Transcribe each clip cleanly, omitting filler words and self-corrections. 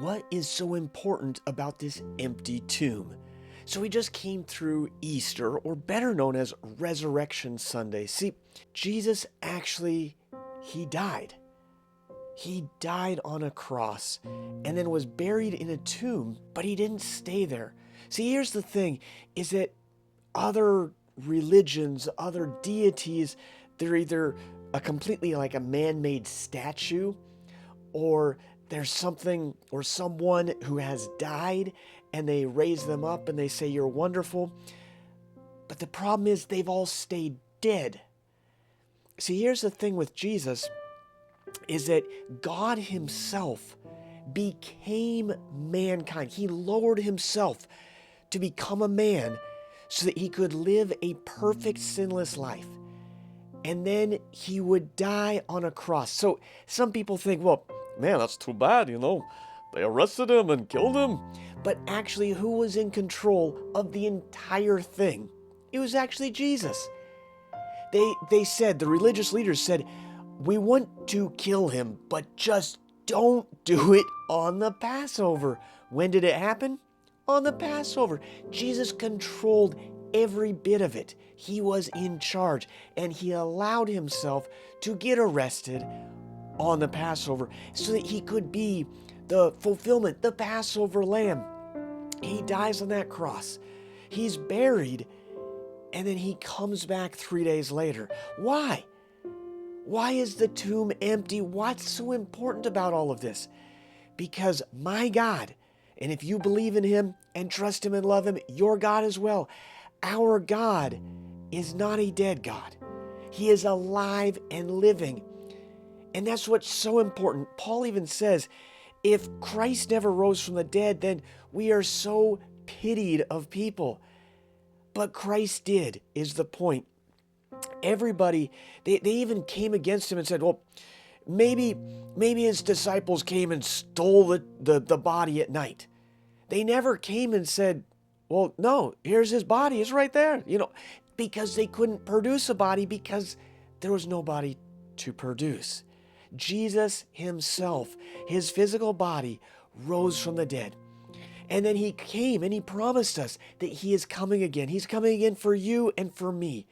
what is so important about this empty tomb? So we just came through Easter, or better known as Resurrection Sunday. See, Jesus actually, he died. He died on a cross and then was buried in a tomb, but he didn't stay there. See, here's the thing, is that other religions, other deities, they're either a completely like a man-made statue, or there's something or someone who has died and they raise them up and they say, "You're wonderful." But the problem is they've all stayed dead. See, here's the thing with Jesus, is that God himself became mankind. He lowered himself to become a man so that he could live a perfect, sinless life. And then he would die on a cross. So some people think, well, man, that's too bad, They arrested him and killed him. But actually, who was in control of the entire thing? It was actually Jesus. They said, the religious leaders said, "We want to kill him, but just don't do it on the Passover." When did it happen? On the Passover. Jesus controlled every bit of it. He was in charge, and he allowed himself to get arrested on the Passover so that he could be the fulfillment, the Passover lamb. He dies on that cross. He's buried, and then he comes back 3 days later. Why? Why is the tomb empty? What's so important about all of this? Because my God, and if you believe in him and trust him and love him, your God as well, our God is not a dead God. He is alive and living. And that's what's so important. Paul even says, if Christ never rose from the dead, then we are so pitied of people. But Christ did, is the point. Everybody, they even came against him and said, well, maybe his disciples came and stole the body at night. They never came and said, well, no, here's his body. It's right there. Because they couldn't produce a body because there was no body to produce. Jesus himself, his physical body, rose from the dead. And then he came and he promised us that he is coming again. He's coming again for you and for me.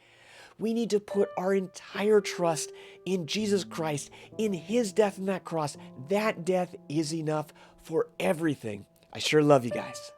We need to put our entire trust in Jesus Christ, in his death on that cross. That death is enough for everything. I sure love you guys.